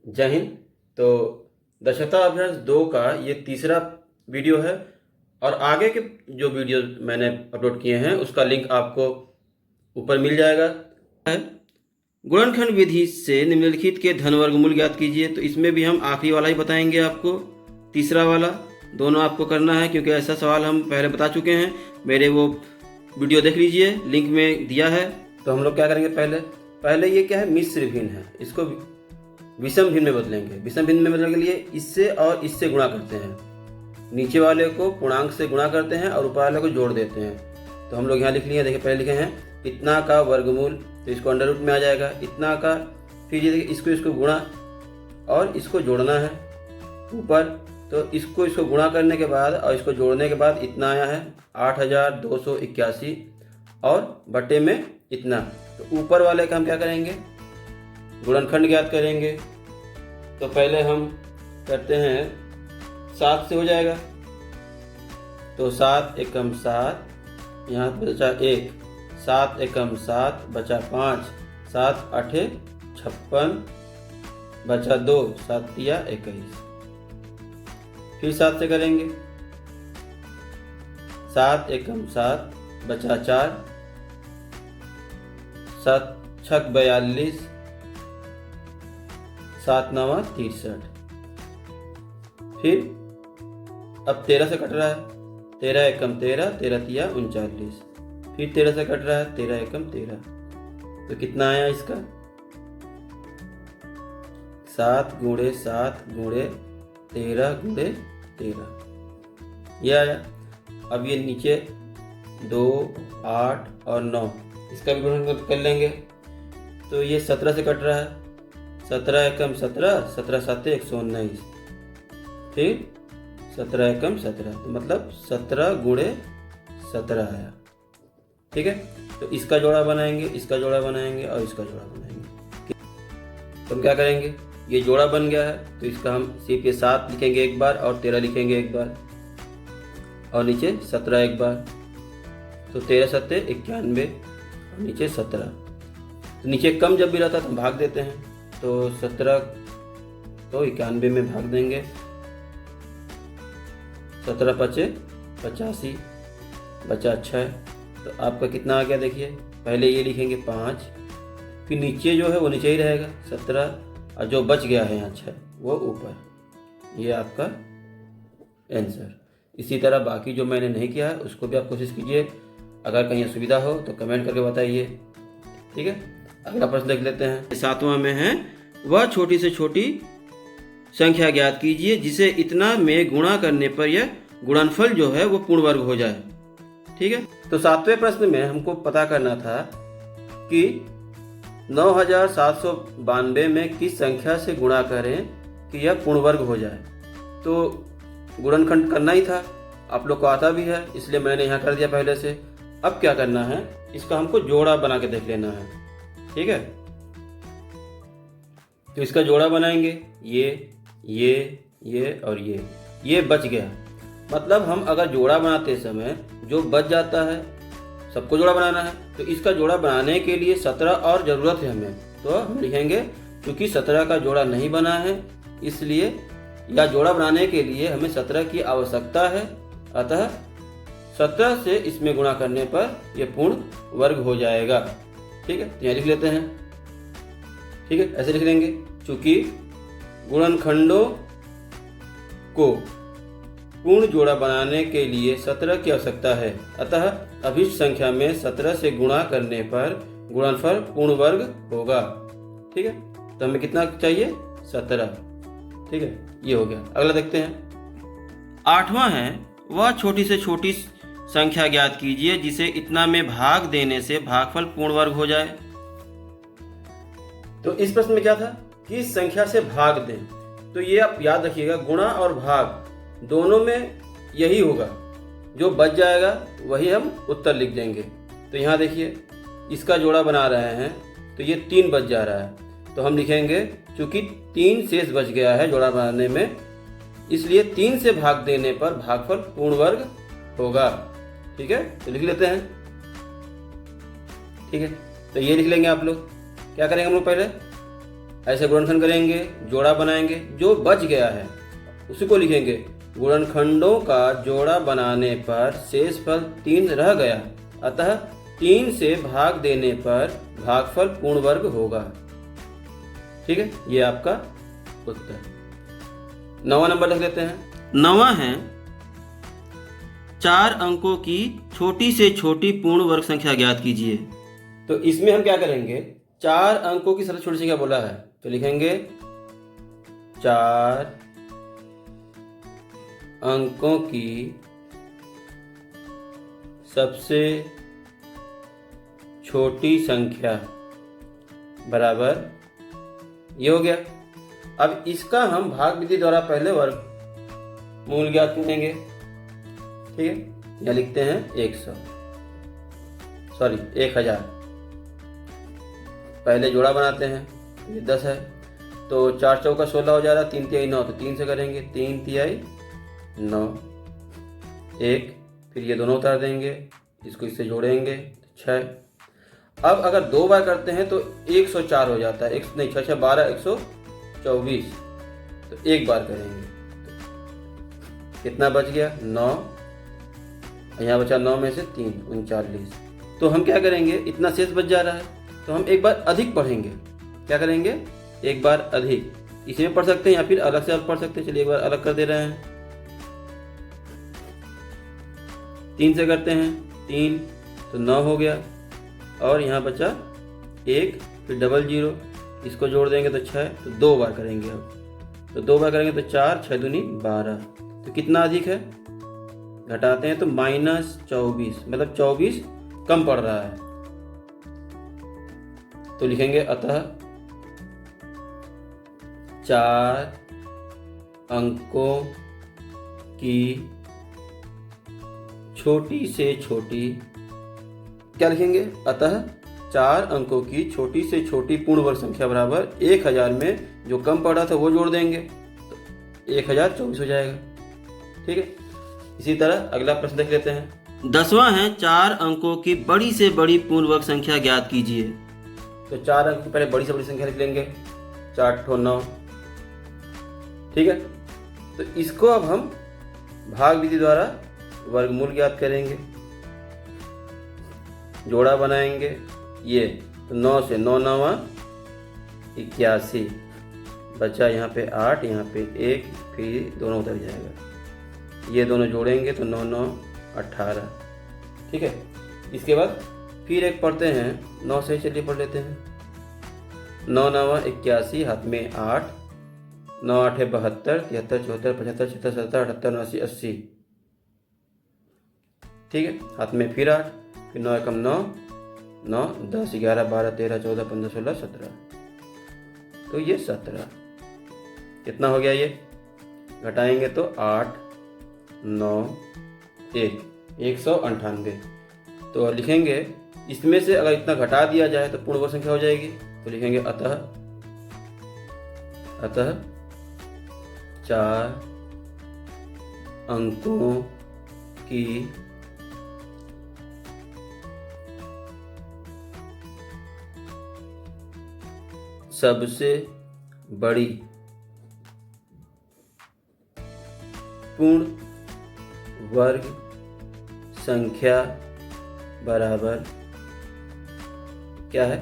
जय हिंद। तो दक्षता अभ्यास 2 का ये तीसरा वीडियो है और आगे के जो वीडियो मैंने अपलोड किए हैं उसका लिंक आपको ऊपर मिल जाएगा। गुणनखंड विधि से निम्नलिखित के धन वर्गमूल ज्ञात कीजिए। तो इसमें भी हम आखिरी वाला ही बताएंगे आपको, तीसरा वाला दोनों आपको करना है क्योंकि ऐसा सवाल हम पहले बता चुके हैं। मेरे वो वीडियो देख लीजिए, लिंक में दिया है। तो हम लोग क्या करेंगे, पहले ये क्या है, मिश्र भिन्न है, इसको विषम भिन्न में बदलेंगे। विषम भिन्न में बदलने के लिए इससे और इससे गुणा करते हैं, नीचे वाले को पूर्णांक से गुणा करते हैं और ऊपर वाले को जोड़ देते हैं। तो हम लोग यहाँ लिख लिए, देखिए पहले लिखे हैं इतना का वर्गमूल, तो इसको अंडर रूट में आ जाएगा इतना का। फिर ये देखिए इसको गुणा और इसको जोड़ना है ऊपर, तो इसको गुणा करने के बाद और इसको जोड़ने के बाद इतना आया है 8281 और बटे में इतना। तो ऊपर वाले का हम क्या करेंगे, गुणनखंड ज्ञात करेंगे। तो पहले हम करते हैं 7 से हो जाएगा, तो 7 एकम 7, यहाँ बचा 1, 7 एकम 7 बचा 5, 7 8 56 बचा 2, 7 तिया 21। फिर 7 से करेंगे, 7 एकम 7 बचा 4, 7 छक 42, 7 नवा 63। फिर अब 13 से कट रहा है, 13 एकम 13, 13 तिया 39। फिर 13 से कट रहा है, 13 एकम 13। तो कितना आया इसका, 7 गुणे 7 गुणे 13 गुणे 13 ये आया। अब ये नीचे 2 8 और 9 इसका भी गुणनखंड कर लेंगे। तो ये 17 से कट रहा है, 17 एकम 17, 17 7 119। फिर 17 एकम 17, तो मतलब 17 गुणे 17 आया। ठीक है, तो इसका जोड़ा बनाएंगे, इसका जोड़ा बनाएंगे और इसका जोड़ा बनाएंगे। तो हम क्या करेंगे, ये जोड़ा बन गया है तो इसका हम सिर्फ ये 7 लिखेंगे एक बार और 13 लिखेंगे एक बार और नीचे 17 एक बार। तो 13 7 91 और नीचे 17। तो नीचे कम जब भी रहता तो हम भाग देते हैं, तो 17 तो 91 में भाग देंगे, 17 पचे 85 बचा 6। तो आपका कितना आ गया, देखिए पहले ये लिखेंगे 5, फिर नीचे जो है वो नीचे ही रहेगा 17 और जो बच गया है यहाँ 6 वो ऊपर। ये आपका आंसर। इसी तरह बाकी जो मैंने नहीं किया है उसको भी आप कोशिश कीजिए, अगर कहीं असुविधा हो तो कमेंट करके बताइए। ठीक है, अगला प्रश्न देख लेते हैं। 7वां में है, वह छोटी से छोटी संख्या ज्ञात कीजिए जिसे इतना में गुणा करने पर यह गुणनफल जो है वो पूर्ण वर्ग हो जाए। ठीक है, तो 7वें प्रश्न में हमको पता करना था कि 9792 में किस संख्या से गुणा करें कि यह पूर्ण वर्ग हो जाए। तो गुणनखंड करना ही था, आप लोग को आता भी है इसलिए मैंने यहाँ कर दिया पहले से। अब क्या करना है, इसका हमको जोड़ा बना के देख लेना है। ठीक है, तो इसका जोड़ा बनाएंगे, ये और ये बच गया। मतलब हम अगर जोड़ा बनाते समय जो बच जाता है सबको जोड़ा बनाना है, तो इसका जोड़ा बनाने के लिए 17 और ज़रूरत है हमें। तो हम लिखेंगे क्योंकि 17 का जोड़ा नहीं बना है इसलिए, या जोड़ा बनाने के लिए हमें 17 की आवश्यकता है, अतः 17 से इसमें गुणा करने पर यह पूर्ण वर्ग हो जाएगा। ठीक है, तो यहाँ लिख लेते हैं। ठीक है, ऐसे लिख लेंगे, चूंकि गुणनखंडों को पूर्ण जोड़ा बनाने के लिए 17 की आवश्यकता है, अतः अभिष्ट संख्या में 17 से गुणा करने पर गुणनफल पूर्ण वर्ग होगा। ठीक है, तो हमें कितना चाहिए, 17। ठीक है, ये हो गया। अगला देखते हैं। 8वां है, वह छोटी से छोटी संख्या ज्ञात कीजिए जिसे इतना में भाग देने से भागफल पूर्ण वर्ग हो जाए। तो इस प्रश्न में क्या था, किस संख्या से भाग दें। तो ये आप याद रखिएगा, गुणा और भाग दोनों में यही होगा, जो बच जाएगा वही हम उत्तर लिख देंगे। तो यहाँ देखिए इसका जोड़ा बना रहे हैं तो ये 3 बच जा रहा है, तो हम लिखेंगे चूंकि 3 शेष बच गया है जोड़ा बनाने में, इसलिए 3 से भाग देने पर भागफल पूर्ण वर्ग होगा। ठीक है, तो लिख लेते हैं। ठीक है, तो ये लिख लेंगे आप लोग। क्या करेंगे हम लोग, पहले ऐसे गुणनखंड करेंगे, जोड़ा बनाएंगे, जो बच गया है उसी को लिखेंगे। गुणनखंडों का जोड़ा बनाने पर शेषफल 3 रह गया, अतः 3 से भाग देने पर भागफल पूर्ण वर्ग होगा। ठीक है, ये आपका उत्तर। 9वां नंबर लिख लेते हैं। 9वां है 4 अंकों की छोटी से छोटी पूर्ण वर्ग संख्या ज्ञात कीजिए। तो इसमें हम क्या करेंगे, 4 अंकों की सबसे छोटी संख्या बोला है तो लिखेंगे 4 अंकों की सबसे छोटी संख्या बराबर ये हो गया। अब इसका हम भाग विधि द्वारा पहले वर्ग मूल ज्ञात करेंगे। ठीक है, यहाँ लिखते हैं 1000। पहले जोड़ा बनाते हैं, ये 10 है तो 4 चौका 16 हो जा रहा, 3 तिहाई 9 तो 3 से करेंगे, 3 तिहाई 9 1, फिर ये दोनों उतार देंगे, इसको इससे जोड़ेंगे 6। अब अगर 2 बार करते हैं तो 104 हो जाता है, 6 12 124, तो 1 बार करेंगे तो कितना बच गया 9, यहाँ बचा 9 में से 3 39। तो हम क्या करेंगे, इतना शेष बच जा रहा है तो हम एक बार अधिक पढ़ेंगे। क्या करेंगे, एक बार अधिक, इसमें पढ़ सकते हैं या फिर अलग से अलग पढ़ सकते हैं। चलिए एक बार अलग कर दे रहे हैं, 3 से करते हैं 3 तो 9 हो गया, और यहाँ बचा 1, फिर डबल 0, इसको जोड़ देंगे तो 6, तो 2 बार करेंगे। अब तो 2 बार करेंगे तो 4 6 दूनी 12, तो कितना अधिक है, घटाते हैं तो -24, मतलब 24 कम पड़ रहा है। तो लिखेंगे अतः 4 अंकों की छोटी से छोटी, क्या लिखेंगे, अतः 4 अंकों की छोटी से छोटी पूर्ण वर्ग संख्या बराबर 1000 में जो कम पड़ा था वो जोड़ देंगे तो 1024 हो जाएगा। ठीक है, इसी तरह अगला प्रश्न देख लेते हैं। 10वां है 4 अंकों की बड़ी से बड़ी पूर्ण वर्ग संख्या ज्ञात कीजिए। तो 4 अंक पहले बड़ी से बड़ी संख्या लिख लेंगे, 4 ठो 9। ठीक है, तो इसको अब हम भाग विधि द्वारा वर्गमूल ज्ञात करेंगे, जोड़ा बनाएंगे। ये तो 9 से 9 9 81, बचा यहाँ पे 8, यहाँ पे 1, फिर दोनों उतर जाएगा, ये दोनों जोड़ेंगे तो 9 9 18। ठीक है, इसके बाद फिर एक पढ़ते हैं 9 से, चलिए पढ़ लेते हैं। 9 9 81, हाथ में 8, 9 8 72, 73 74 75 76 77 78 79 80। ठीक है, हाथ में फिर 8, फिर 9 एकम 9 9 10 11 12 13 14 15 16 17, तो ये 17। कितना हो गया, ये घटाएंगे तो 8 9 1 198। तो लिखेंगे इसमें से अगर इतना घटा दिया जाए तो पूर्ण वर्ग संख्या हो जाएगी। तो लिखेंगे अतः 4 अंकों की सबसे बड़ी पूर्ण वर्ग संख्या बराबर क्या है,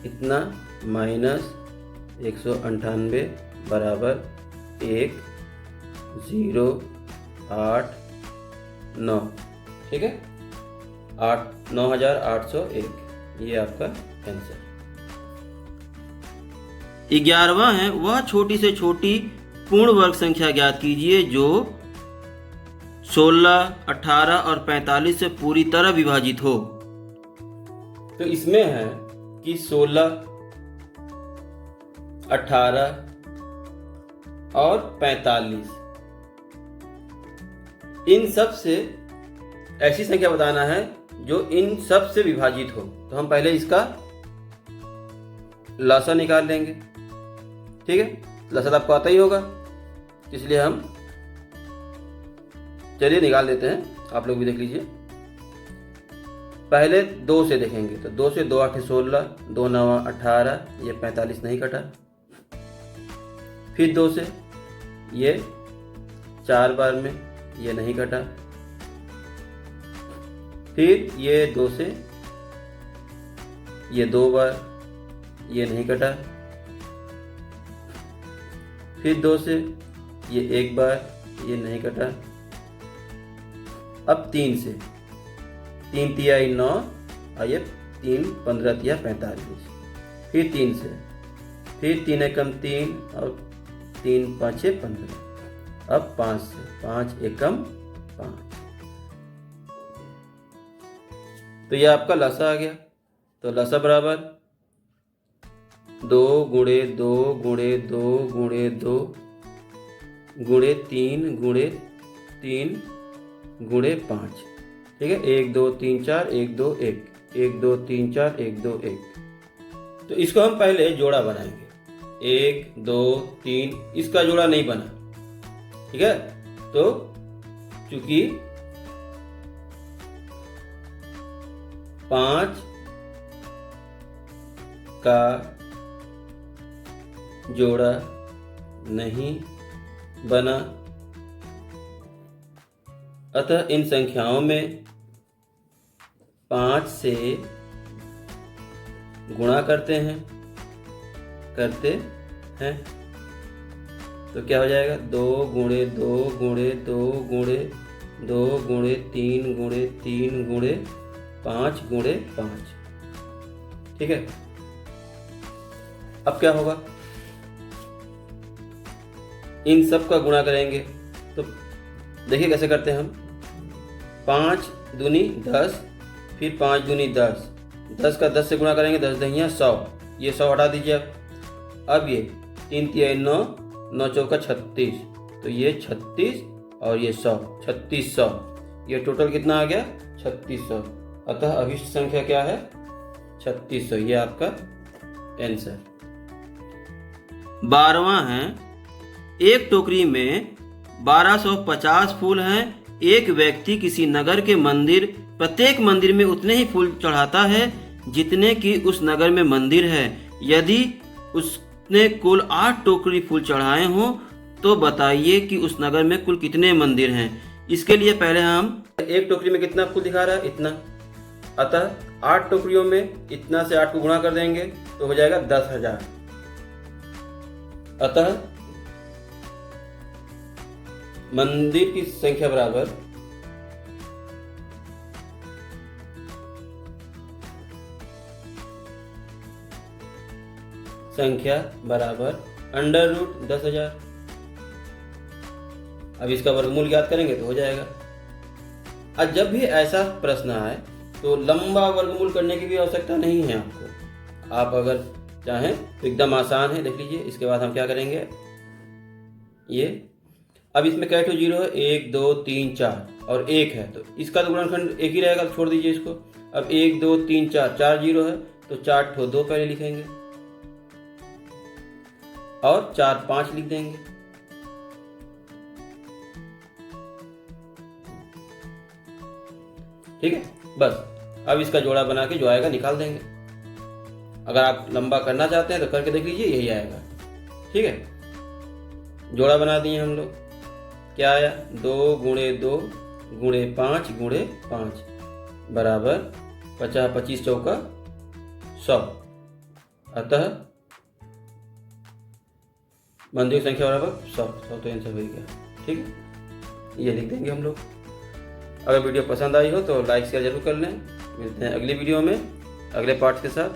इतना -198 बराबर 1 0 8 9। ठीक है, 9801, ये आपका आंसर। 11वां है वह छोटी से छोटी पूर्ण वर्ग संख्या ज्ञात कीजिए जो 16 18 और 45 से पूरी तरह विभाजित हो। तो इसमें है कि 16 18 और 45, इन सब से ऐसी संख्या बताना है जो इन सब से विभाजित हो। तो हम पहले इसका लसा निकाल लेंगे। ठीक है, लसा आपको आता ही होगा, इसलिए हम चलिए निकाल लेते हैं, आप लोग भी देख लीजिए। पहले 2 से देखेंगे तो 2 से 2 8 16, 2 9 18, ये 45 नहीं कटा। फिर 2 से ये 4 बार में ये नहीं कटा। फिर ये 2 से ये 2 बार ये नहीं कटा। फिर 2 से ये 1 बार ये नहीं कटा। अब 3 से 3 तिहाई 9 और ये 3 15 तिहाई 45। फिर 3 से फिर 3 एकम 3 और 3 5 6 15। अब 5 से 5 एकम 5। तो ये आपका लसा आ गया। तो लसा बराबर 2 गुणे 2 गुणे 2 गुणे 2 गुणे 3 गुणे 3 गुणे 5। ठीक है, 1 2 3 4 1 2 1 1 2 3 4 1 2 1। तो इसको हम पहले जोड़ा बनाएंगे। 1 2 3, इसका जोड़ा नहीं बना। ठीक है, तो चूंकि 5 का जोड़ा नहीं बना, अतः इन संख्याओं में 5 से गुणा करते हैं। तो क्या हो जाएगा? 2 गुणे 2 गुणे 2 गुणे 2 गुणे 3 गुणे 3 गुणे 5 गुणे 5। ठीक है, अब क्या होगा? इन सब का गुणा करेंगे। तो देखिए कैसे करते हैं हम। 5 दूनी 10, फिर 5 दूनी 10, 10 का 10 से गुणा करेंगे, 10 दहिया 100, ये 100 हटा दीजिए अब ये 3 तिहाई 9, 9 चौका 36, तो ये 36 और ये 100, 3600, ये टोटल कितना आ गया? 3600। अतः अभिष्ट संख्या क्या है? 3600। ये आपका आंसर। 12वां है, एक टोकरी में 1250 फूल हैं। एक व्यक्ति किसी नगर के मंदिर, प्रत्येक मंदिर में उतने ही फूल चढ़ाता है जितने की उस नगर में मंदिर है। यदि उसने कुल 8 टोकरी फूल चढ़ाए हों तो बताइए कि उस नगर में कुल कितने मंदिर हैं। इसके लिए पहले हम एक टोकरी में कितना फूल दिखा रहा है? इतना। अतः 8 टोकरियों में इतना से 8 को गुणा कर देंगे तो हो जाएगा 10,000। अतः मंदिर की संख्या बराबर √10,000। अब इसका वर्गमूल ज्ञात करेंगे तो हो जाएगा। अब जब भी ऐसा प्रश्न आए तो लंबा वर्गमूल करने की भी आवश्यकता नहीं है आपको। आप अगर चाहें तो एकदम आसान है, देख लीजिए। इसके बाद हम क्या करेंगे, ये अब इसमें क्या 0 है? 1 2 3 4 और 1 है, तो इसका तो गुणनखंड एक ही रहेगा, छोड़ दीजिए इसको। अब 1 2 3 4, 4 0 है तो 4 ठो 2 पहले लिखेंगे और 4 5 लिख देंगे। ठीक है, बस अब इसका जोड़ा बना के जो आएगा निकाल देंगे। अगर आप लंबा करना चाहते हैं तो करके देख लीजिए, यही आएगा। ठीक है, जोड़ा बना दिए हम लोग। क्या आया? 2 गुणे 2 गुणे 5 गुणे 5 बराबर 50, 25 चौका 100। अतः मंदिर की संख्या बराबर 100 तो आंसर हो गया। ठीक है, ये लिख देंगे हम लोग। अगर वीडियो पसंद आई हो तो लाइक शेयर जरूर कर लें। मिलते हैं अगली वीडियो में अगले पार्ट के साथ।